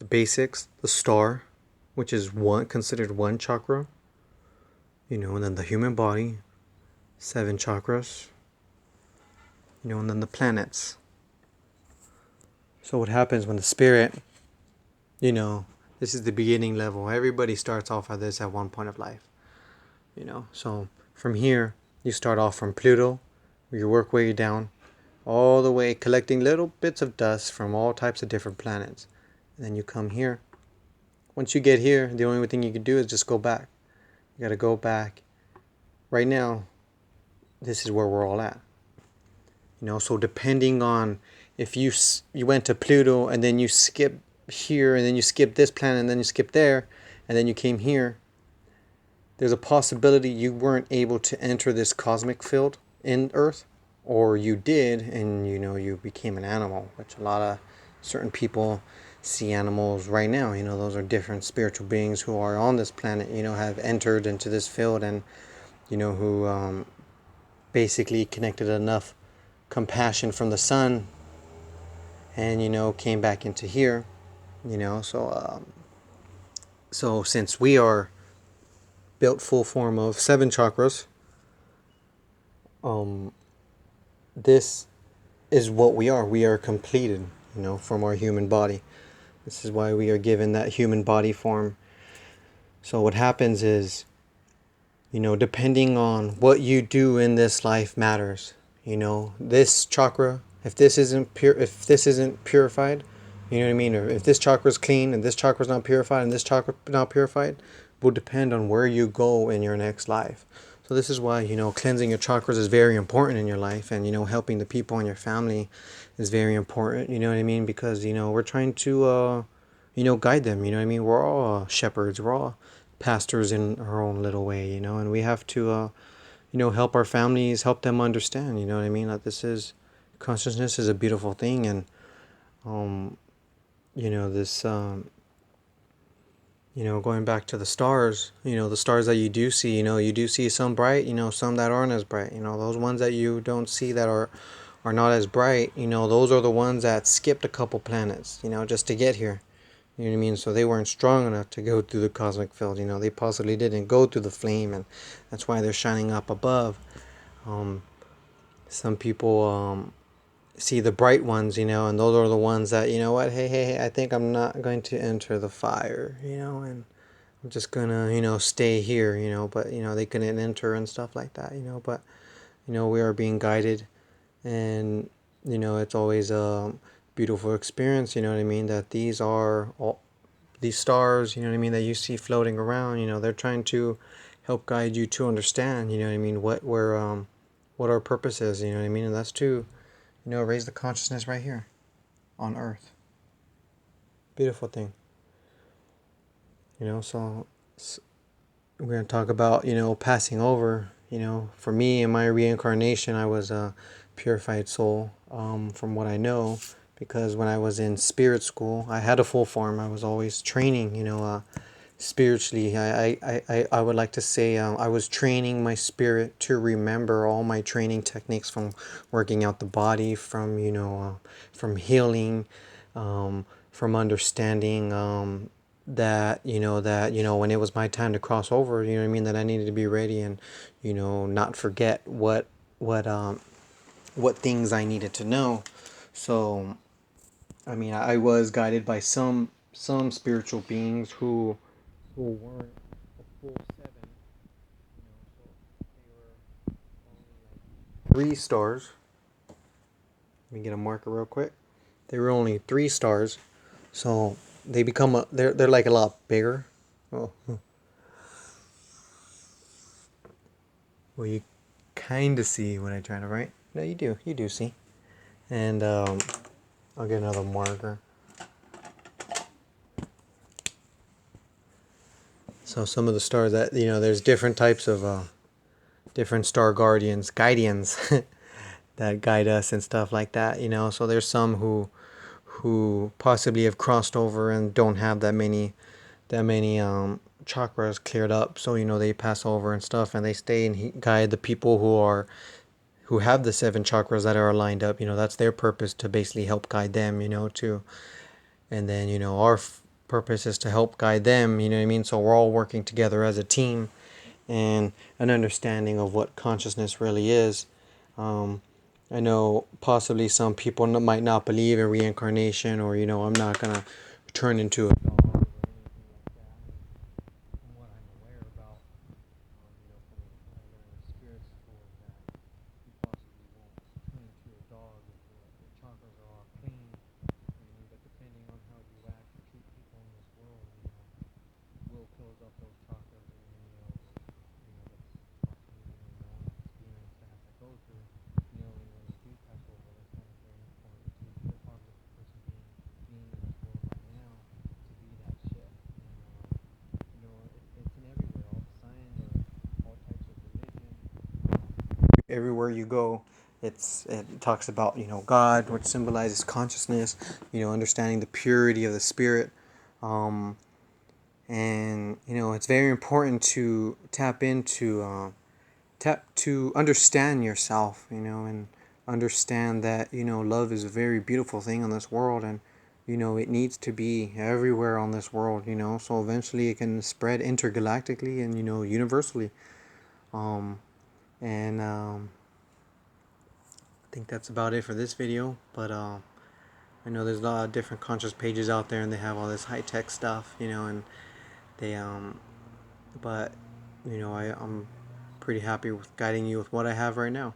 the basics, the star, which is considered one chakra, and then the human body, 7 chakras, and then the planets. So what happens when the spirit, this is the beginning level. Everybody starts off at this at one point of life, So from here, you start off from Pluto, where you work way down, all the way collecting little bits of dust from all types of different planets. And then you come here. Once you get here, the only thing you can do is just go back. You got to go back. Right now, this is where we're all at. So depending on if you went to Pluto and then you skip here and then you skip this planet and then you skip there and then you came here, there's a possibility you weren't able to enter this cosmic field in Earth, or you did and you became an animal, which a lot of certain people see animals right now. Those are different spiritual beings who are on this planet, have entered into this field and who basically connected enough compassion from the sun and came back into here. So since we are built full form of 7 chakras, this is what we are. We are completed, from our human body. This is why we are given that human body form. So what happens is, depending on what you do in this life matters. This chakra, if this isn't purified, you know what I mean? Or if this chakra is clean and this chakra is not purified and this chakra not purified, will depend on where you go in your next life. So this is why, cleansing your chakras is very important in your life, and, helping the people in your family is very important, you know what I mean? Because, we're trying to, guide them, you know what I mean? We're all shepherds, we're all pastors in our own little way, and we have to, help our families, help them understand, you know what I mean? That consciousness is a beautiful thing, and, this, going back to the stars, the stars that you do see, you do see some bright, some that aren't as bright, those ones that you don't see that are not as bright, those are the ones that skipped a couple planets, just to get here. You know what I mean? So they weren't strong enough to go through the cosmic field, they possibly didn't go through the flame, and that's why they're shining up above. Some people see the bright ones, and those are the ones that, what, hey, I think I'm not going to enter the fire, and I'm just gonna, stay here, but, they couldn't enter and stuff like that, but, we are being guided, and, it's always a beautiful experience, you know what I mean, that these stars, you know what I mean, that you see floating around, they're trying to help guide you to understand, you know what I mean, what our purpose is, you know what I mean, and that's to, raise the consciousness right here on Earth. Beautiful thing. So we're going to talk about, passing over. For me, in my reincarnation, I was a purified soul, from what I know, because when I was in spirit school, I had a full form. I was always training, spiritually. I would like to say I was training my spirit to remember all my training techniques, from working out the body, from, from healing, from understanding, that when it was my time to cross over, you know what I mean, that I needed to be ready and, not forget what things I needed to know. So I mean, I was guided by some spiritual beings who weren't a full 7, so they were only like 3 stars. Let me get a marker real quick. They were only 3 stars, so they become they're like a lot bigger. Oh, well, you kind of see what I try to write. No, you do see. And I'll get another marker. So some of the stars that, there's different types of different star guardians that guide us and stuff like that, so there's some who possibly have crossed over and don't have that many chakras cleared up, so they pass over and stuff, and they stay and guide the people who have the 7 chakras that are lined up. That's their purpose, to basically help guide them, to, and then purpose is to help guide them, you know what I mean? So we're all working together as a team, and an understanding of what consciousness really is. Um, I know possibly some people might not believe in reincarnation, or, you know, I'm not going to turn into a dog or anything like that. From what I'm aware about, you know, from other spirits told that you possibly won't turn into a dog if your chakras are all clean. But depending on how you act and treat people in this world, you know, will close up those chakras, and you know, that's possibly, you know, your own experience to have to go through. You know, when you do pass over, that's why it's very important to be a part of the person being in this world right now, to be that shift. And you know, it's in everywhere, all the signs, or all types of religion. Everywhere you go, it talks about, you know, God, which symbolizes consciousness, you know, understanding the purity of the spirit. um, and you know, it's very important to tap to understand yourself, you know, and understand that, you know, love is a very beautiful thing on this world, and you know, it needs to be everywhere on this world, you know, so eventually it can spread intergalactically and, you know, universally. um, and I think that's about it for this video, but I know there's a lot of different conscious pages out there, and they have all this high-tech stuff, you know, and they but you know, I'm pretty happy with guiding you with what I have right now.